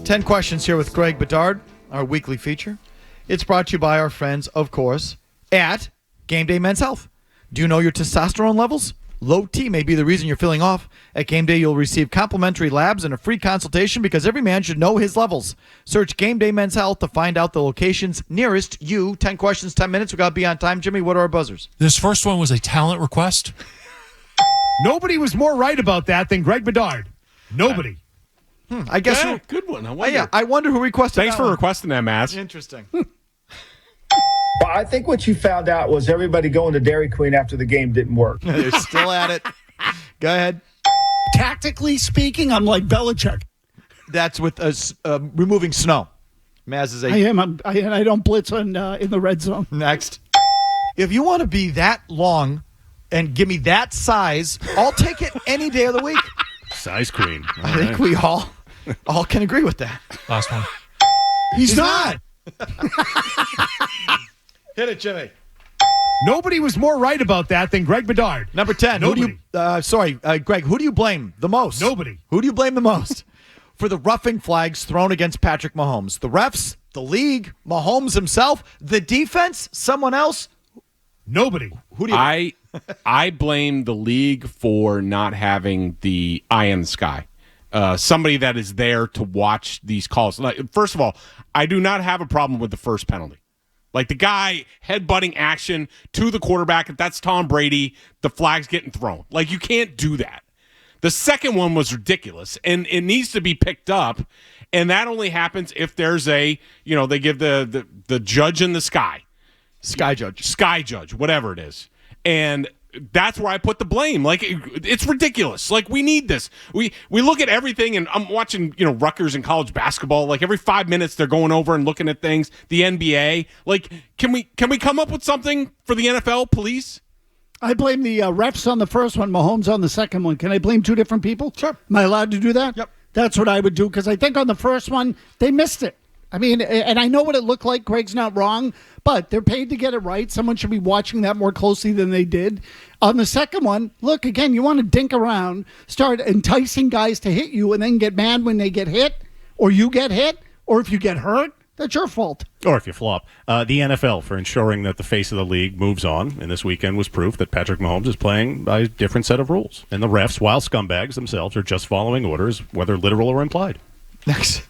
10 questions here with Greg Bedard, our weekly feature. It's brought to you by our friends, of course, at Game Day Men's Health. Do you know your testosterone levels? Low T may be the reason you're feeling off. At Game Day, you'll receive complimentary labs and a free consultation because every man should know his levels. Search Game Day Men's Health to find out the locations nearest you. 10 questions, 10 minutes. We got to be on time. Jimmy, what are our buzzers? This first one was a talent request. Nobody was more right about that than Greg Bedard. Nobody. I guess. Yeah, good one. I wonder. I wonder who requested Thanks that for one. requesting that, Mazz. Interesting. Well, I think what you found out was everybody going to Dairy Queen after the game didn't work. They're still at it. Go ahead. Tactically speaking, I'm like Belichick. That's with removing snow. Maz is I am. I don't blitz in the red zone. Next. If you want to be that long and give me that size, I'll take it any day of the week. Size queen. I think we all can agree with that. Last one. He's not. Hit it, Jimmy. Nobody was more right about that than Greg Bedard. Number 10. Nobody. Greg, who do you blame the most? Nobody. Who do you blame the most for the roughing flags thrown against Patrick Mahomes? The refs, the league, Mahomes himself, the defense, someone else? Nobody. Who do you I blame the league for not having the eye in the sky. Somebody that is there to watch these calls. Like, first of all, I do not have a problem with the first penalty. Like the guy headbutting action to the quarterback, if that's Tom Brady, the flag's getting thrown. Like you can't do that. The second one was ridiculous, and it needs to be picked up, and that only happens if there's they give the judge in the sky. Sky judge, whatever it is. And that's where I put the blame. Like it's ridiculous. Like we need this. We look at everything, and I'm watching Rutgers in college basketball. Like every 5 minutes they're going over and looking at things. The NBA. Like can we come up with something for the NFL, please? I blame the refs on the first one, Mahomes on the second one. Can I blame two different people? Sure. Am I allowed to do that? Yep. That's what I would do because I think on the first one they missed it. I mean, and I know what it looked like. Greg's not wrong, but they're paid to get it right. Someone should be watching that more closely than they did. On the second one, look, again, you want to dink around, start enticing guys to hit you, and then get mad when they get hit, or you get hit, or if you get hurt, that's your fault. Or if you flop. The NFL for ensuring that the face of the league moves on, and this weekend was proof that Patrick Mahomes is playing by a different set of rules. And the refs, while scumbags themselves, are just following orders, whether literal or implied. Next.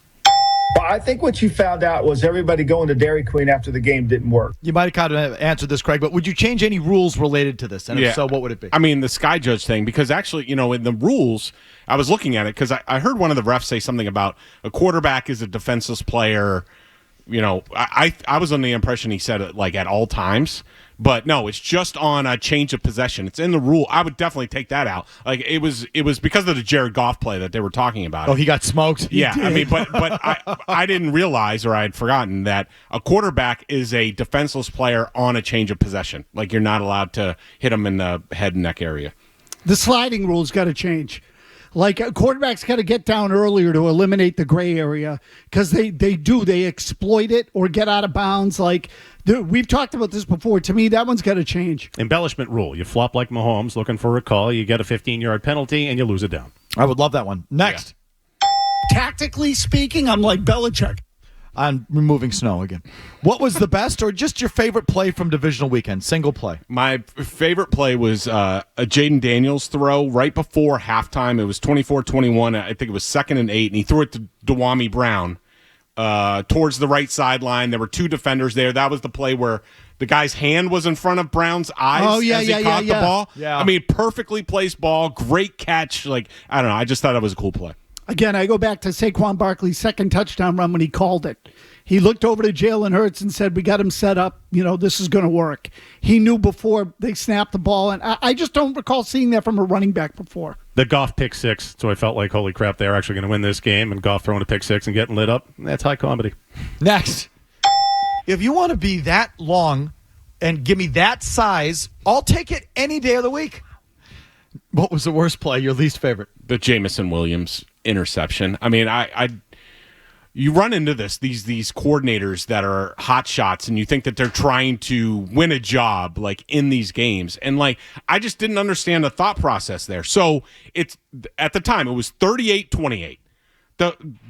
Well, I think what you found out was everybody going to Dairy Queen after the game didn't work. You might have kind of answered this, Craig, but would you change any rules related to this? And if so, what would it be? I mean, the sky judge thing, because actually, in the rules, I was looking at it because I heard one of the refs say something about a quarterback is a defenseless player. I was under the impression he said it like at all times. But no, it's just on a change of possession. It's in the rule. I would definitely take that out. Like it was because of the Jared Goff play that they were talking about. Oh, he got smoked. Yeah, I mean, but I didn't realize, or I had forgotten that a quarterback is a defenseless player on a change of possession. Like you're not allowed to hit him in the head and neck area. The sliding rule's got to change. Like quarterbacks got to get down earlier to eliminate the gray area because they exploit it or get out of bounds. Like we've talked about this before. To me, that one's got to change. Embellishment rule. You flop like Mahomes looking for a call, you get a 15-yard penalty, and you lose it down. I would love that one. Next. Tactically speaking, I'm like Belichick. On removing snow again. What was the best or just your favorite play from divisional weekend? Single play. My favorite play was a Jaden Daniels throw right before halftime. It was 24-21. I think it was 2nd and 8, and he threw it to Dewami Brown towards the right sideline. There were two defenders there. That was the play where the guy's hand was in front of Brown's eyes as he caught the ball. Yeah. I mean, perfectly placed ball, great catch. Like, I don't know. I just thought it was a cool play. Again, I go back to Saquon Barkley's second touchdown run when he called it. He looked over to Jalen Hurts and said, we got him set up. This is going to work. He knew before they snapped the ball, and I just don't recall seeing that from a running back before. The Goff pick six, so I felt like, holy crap, they're actually going to win this game, and Goff throwing a pick six and getting lit up. That's high comedy. Next. If you want to be that long and give me that size, I'll take it any day of the week. What was the worst play, your least favorite? The Jamison Williams interception. I mean, you run into these coordinators that are hot shots, and you think that they're trying to win a job like in these games, and like I just didn't understand the thought process there. So it's at the time it was 38-28.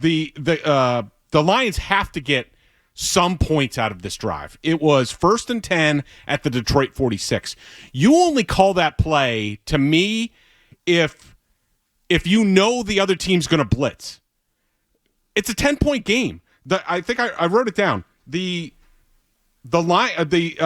the Lions have to get some points out of this drive. It was 1st and 10 at the Detroit 46. You only call that play, to me, if you know the other team's going to blitz. It's a 10-point game. I think I wrote it down. The Commanders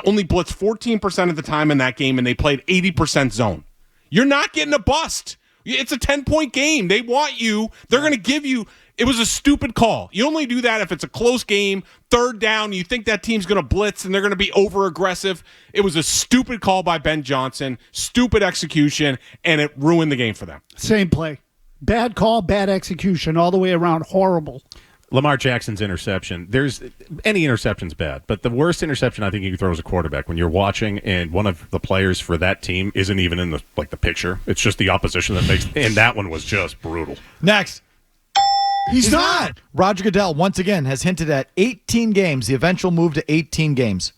only blitzed 14% of the time in that game, and they played 80% zone. You're not getting a bust. It's a 10-point game. They want you. They're going to give you. It was a stupid call. You only do that if it's a close game, 3rd down, you think that team's going to blitz and they're going to be over-aggressive. It was a stupid call by Ben Johnson, stupid execution, and it ruined the game for them. Same play. Bad call, bad execution, all the way around. Horrible. Lamar Jackson's interception. Any interception's bad, but the worst interception I think you can throw as a quarterback when you're watching and one of the players for that team isn't even in the picture. It's just the opposition that makes. And that one was just brutal. Next. He's not. Roger Goodell, once again, has hinted at 18 games, the eventual move to 18 games.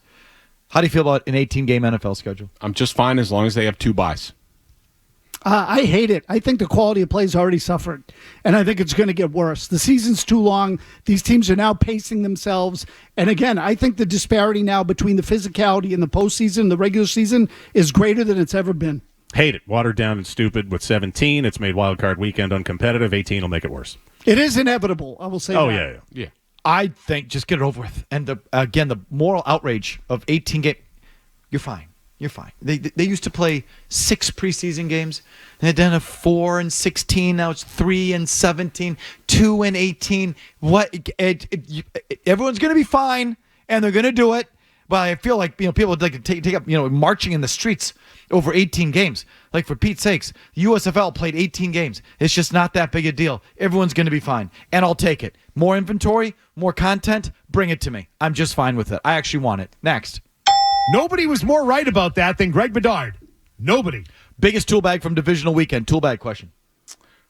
How do you feel about an 18-game NFL schedule? I'm just fine as long as they have 2 byes. I hate it. I think the quality of play has already suffered, and I think it's going to get worse. The season's too long. These teams are now pacing themselves. And again, I think the disparity now between the physicality in the postseason, the regular season, is greater than it's ever been. Hate it. Watered down and stupid with 17. It's made Wild Card Weekend uncompetitive. 18 will make it worse. It is inevitable, I will say that. Yeah. I think just get it over with. And the moral outrage of 18 games, you're fine. You're fine. They used to play 6 preseason games, and then 4 and 16. Now it's 3 and 17, 2 and 18. Everyone's going to be fine, and they're going to do it. But I feel like people would like to take up marching in the streets over 18 games. Like, for Pete's sakes, the USFL played 18 games. It's just not that big a deal. Everyone's going to be fine, and I'll take it. More inventory, more content, bring it to me. I'm just fine with it. I actually want it. Next. Nobody was more right about that than Greg Bedard. Nobody. Biggest tool bag from Divisional Weekend. Tool bag question.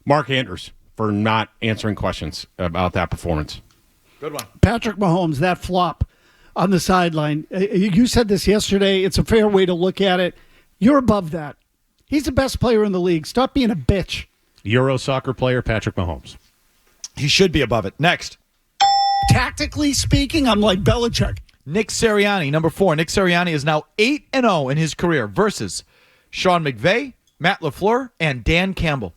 Mark Andrews for not answering questions about that performance. Good one. Patrick Mahomes, that flop on the sideline. You said this yesterday. It's a fair way to look at it. You're above that. He's the best player in the league. Stop being a bitch. Euro soccer player Patrick Mahomes. He should be above it. Next. Tactically speaking, I'm like Belichick. Nick Sirianni, number 4. Nick Sirianni is now 8-0 in his career versus Sean McVay, Matt LaFleur, and Dan Campbell.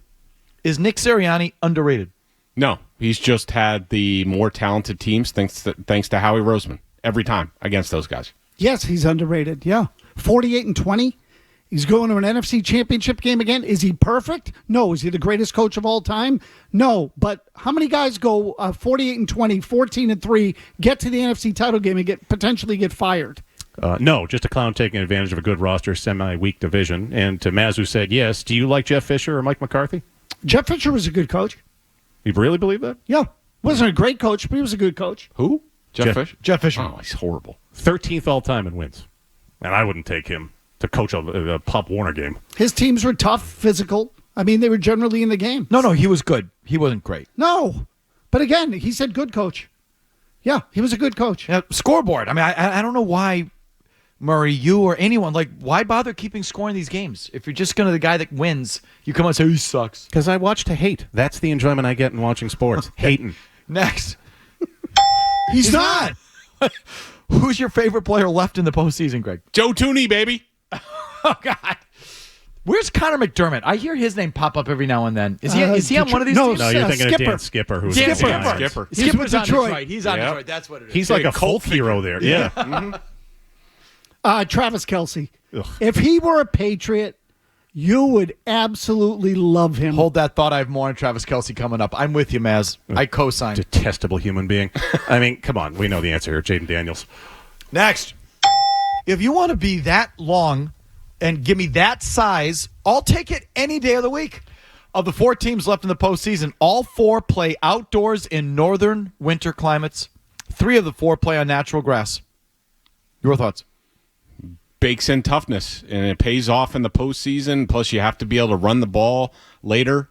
Is Nick Sirianni underrated? No, he's just had the more talented teams thanks to Howie Roseman every time against those guys. Yes, he's underrated. Yeah. 48-20. He's going to an NFC championship game again. Is he perfect? No. Is he the greatest coach of all time? No. But how many guys go 48-20, 14-3, get to the NFC title game and potentially get fired? No, just a clown taking advantage of a good roster, semi-weak division. And to Mazz, who said yes, do you like Jeff Fisher or Mike McCarthy? Jeff Fisher was a good coach. You really believe that? Yeah. Wasn't a great coach, but he was a good coach. Who? Jeff Fisher? Jeff Fisher. Oh, he's horrible. 13th all-time in wins. And I wouldn't take him to coach a Pop Warner game. His teams were tough, physical. I mean, they were generally in the game. No, he was good. He wasn't great. No. But again, he said good coach. Yeah, he was a good coach. Yeah, scoreboard. I mean, I don't know why, Murray, you or anyone, why bother keeping score in these games? If you're just going to the guy that wins, you come on and say, he sucks. Because I watch to hate. That's the enjoyment I get in watching sports. Hating. Next. He's not. Who's your favorite player left in the postseason, Greg? Joe Tooney, baby. Oh, God. Where's Connor McDermott? I hear his name pop up every now and then. Is he on one of these teams? No, you're thinking Skipper. of Dan Skipper. Who's Dan on the Skipper. Giants. Skipper. Skipper's on Detroit. Detroit. He's on Yep. Detroit. That's what it is. He's like a cult folk hero there. Yeah. Travis Kelce. Ugh. If he were a Patriot, you would absolutely love him. Hold that thought. I have more on Travis Kelce coming up. I'm with you, Maz. I co-sign. Detestable human being. I mean, come on. We know the answer here. Jaden Daniels. Next. If you want to be that long and give me that size, I'll take it any day of the week. Of the 4 teams left in the postseason, all 4 play outdoors in northern winter climates. 3 of the 4 play on natural grass. Your thoughts? Bakes in toughness, and it pays off in the postseason. Plus, you have to be able to run the ball later.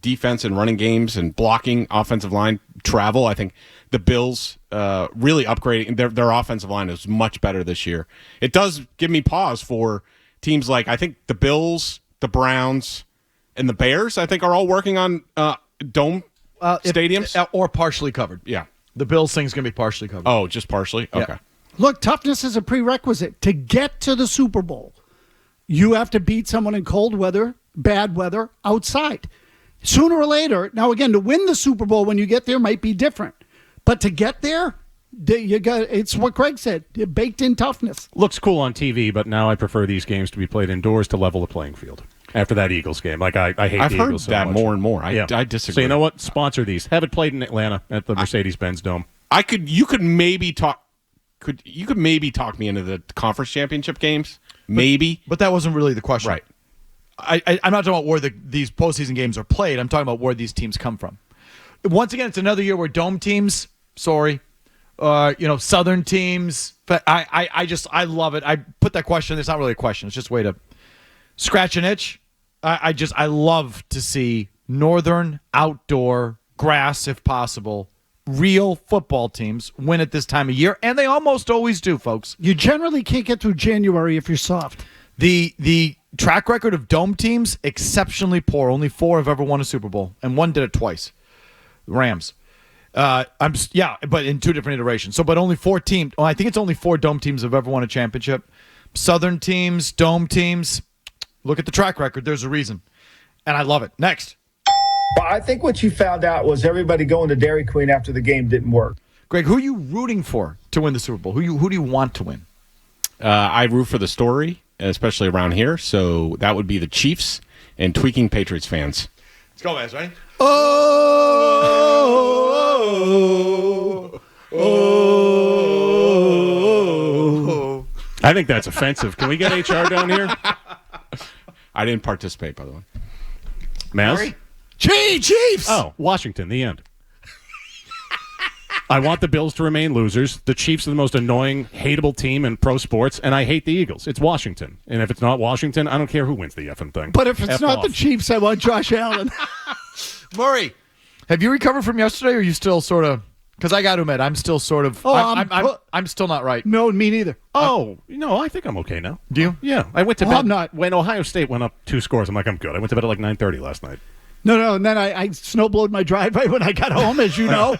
Defense and running games and blocking, offensive line travel. I think the Bills really upgrading their offensive line is much better this year. It does give me pause for teams like I think the Bills, the Browns, and the Bears. I think are all working on dome stadiums? Or partially covered. Yeah. The Bills thing's going to be partially covered. Oh, just partially? Yeah. Okay. Look, toughness is a prerequisite. To get to the Super Bowl, you have to beat someone in cold weather, bad weather, outside. Sooner or later, now again, to win the Super Bowl when you get there might be different. But to get there, it's what Craig said, baked in toughness. Looks cool on TV, but now I prefer these games to be played indoors to level the playing field. After that Eagles game, I hate I've the heard Eagles so that much. more and more. I disagree. So you know what? Sponsor these. Have it played in Atlanta at the Mercedes-Benz Dome. You could maybe talk me into the conference championship games. Maybe. But that wasn't really the question. Right. I'm not talking about where these postseason games are played. I'm talking about where these teams come from. Once again, it's another year where dome teams, Southern teams. But I love it. I put that question. It's not really a question. It's just a way to scratch an itch. I love to see northern outdoor grass, if possible, real football teams win at this time of year, and they almost always do, folks. You generally can't get through January if you're soft. The track record of dome teams, exceptionally poor. Only 4 have ever won a Super Bowl, and 1 did it twice. The Rams. But in 2 different iterations. But only 4 teams. I think it's only 4 dome teams have ever won a championship. Southern teams, dome teams. Look at the track record. There's a reason, and I love it. Next. Well, I think what you found out was everybody going to Dairy Queen after the game didn't work. Greg, who are you rooting for to win the Super Bowl? Who do you want to win? I root for the story, especially around here. So that would be the Chiefs and tweaking Patriots fans. Let's go, guys, right? I think that's offensive. Can we get HR down here? I didn't participate, by the way. Mazz? Chiefs! Oh, Washington, the end. I want the Bills to remain losers. The Chiefs are the most annoying, hateable team in pro sports, and I hate the Eagles. It's Washington. And if it's not Washington, I don't care who wins the effing thing. But if it's not the Chiefs, I want Josh Allen. Murray, have you recovered from yesterday, or are you still sort of... Because I got to admit, I'm still sort of... I'm still not right. No, me neither. Oh, I think I'm okay now. Do you? Yeah. I went to bed. I'm not. When Ohio State went up 2 scores, I'm like, I'm good. I went to bed at like 9:30 last night. No, and then I snowblowed my driveway when I got home, as you know.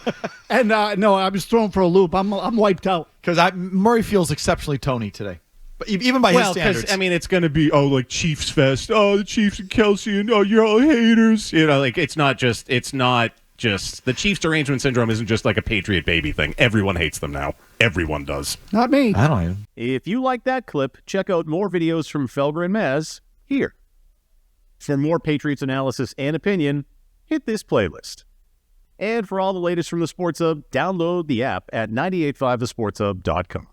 And no, I was thrown for a loop. I'm wiped out. Because Murray feels exceptionally Tony today. But even by his standards. It's going to be, like Chiefs Fest. Oh, the Chiefs and Kelsey, and you're all haters. It's not just the Chiefs derangement syndrome isn't just like a Patriot baby thing. Everyone hates them now. Everyone does. Not me. I don't even. If you like that clip, check out more videos from Felger and Mazz here. For more Patriots analysis and opinion, hit this playlist. And for all the latest from the Sports Hub, download the app at 985thesportshub.com.